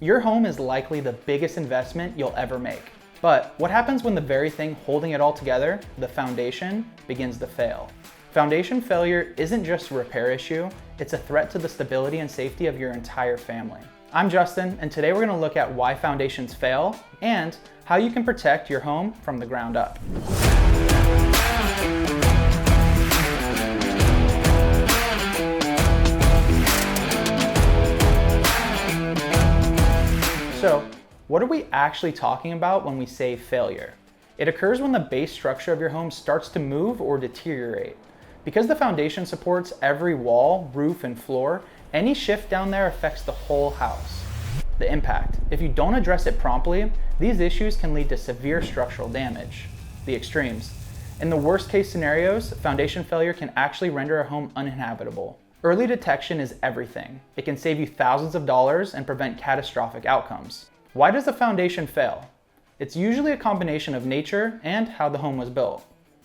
Your home is likely the biggest investment you'll ever make. But what happens when the very thing holding it all together, the foundation, begins to fail? Foundation failure isn't just a repair issue, it's a threat to the stability and safety of your entire family. I'm Justin, and today we're going to look at why foundations fail and how you can protect your home from the ground up. So, what are we actually talking about when we say failure? It occurs when the base structure of your home starts to move or deteriorate. Because the foundation supports every wall, roof, and floor, any shift down there affects the whole house. The impact. If you don't address it promptly, these issues can lead to severe structural damage. The extremes. In the worst case scenarios, foundation failure can actually render a home uninhabitable. Early detection is everything. It can save you thousands of dollars and prevent catastrophic outcomes. Why does a foundation fail? It's usually a combination of nature and how the home was built.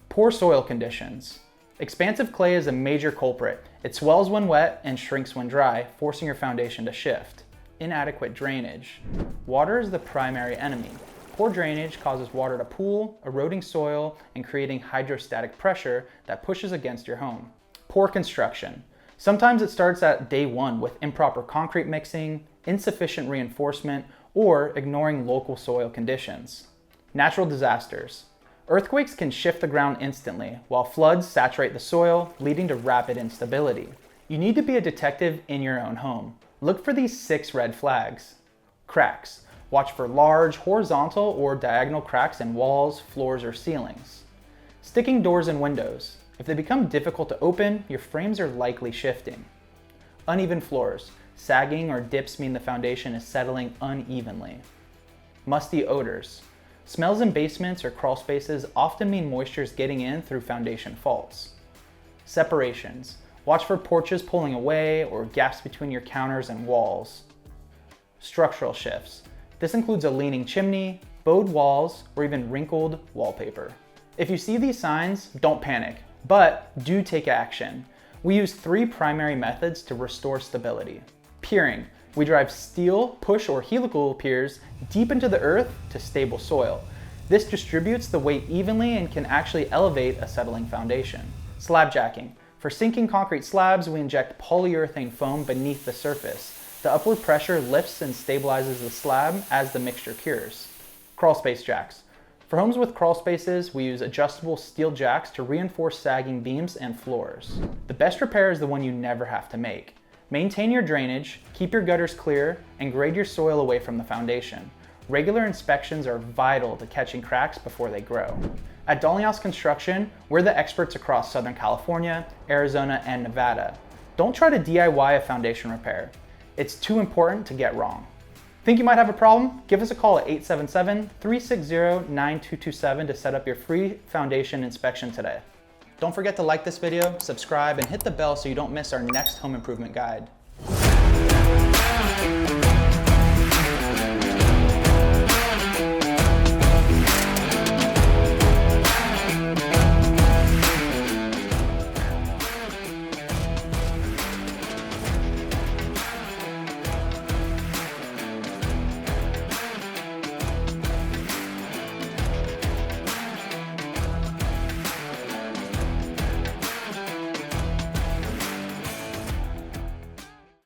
Poor soil conditions. Expansive clay is a major culprit. It swells when wet and shrinks when dry, forcing your foundation to shift. Inadequate drainage. Water is the primary enemy. Poor drainage causes water to pool, eroding soil and creating hydrostatic pressure that pushes against your home. Poor construction. Sometimes it starts at day one with improper concrete mixing, insufficient reinforcement, or ignoring local soil conditions. Natural disasters. Earthquakes can shift the ground instantly, while floods saturate the soil, leading to rapid instability. You need to be a detective in your own home. Look for these 6 red flags. Cracks. Watch for large horizontal or diagonal cracks in walls, floors, or ceilings. Sticking doors and windows. If they become difficult to open, your frames are likely shifting. Uneven floors. Sagging or dips mean the foundation is settling unevenly. Musty odors. Smells in basements or crawl spaces often mean moisture is getting in through foundation faults. Separations. Watch for porches pulling away or gaps between your counters and walls. Structural shifts. This includes a leaning chimney, bowed walls, or even wrinkled wallpaper. If you see these signs, don't panic. But do take action. We use 3 primary methods to restore stability. Piering. We drive steel, push, or helical piers deep into the earth to stable soil. This distributes the weight evenly and can actually elevate a settling foundation. Slab jacking. For sinking concrete slabs, we inject polyurethane foam beneath the surface. The upward pressure lifts and stabilizes the slab as the mixture cures. Crawlspace jacks. For homes with crawl spaces, we use adjustable steel jacks to reinforce sagging beams and floors. The best repair is the one you never have to make. Maintain your drainage, keep your gutters clear, and grade your soil away from the foundation. Regular inspections are vital to catching cracks before they grow. At Dalinghaus Construction, we're the experts across Southern California, Arizona, and Nevada. Don't try to DIY a foundation repair. It's too important to get wrong. Think you might have a problem? Give us a call at 877-360-9227 to set up your free foundation inspection today. Don't forget to like this video, subscribe, and hit the bell so you don't miss our next home improvement guide.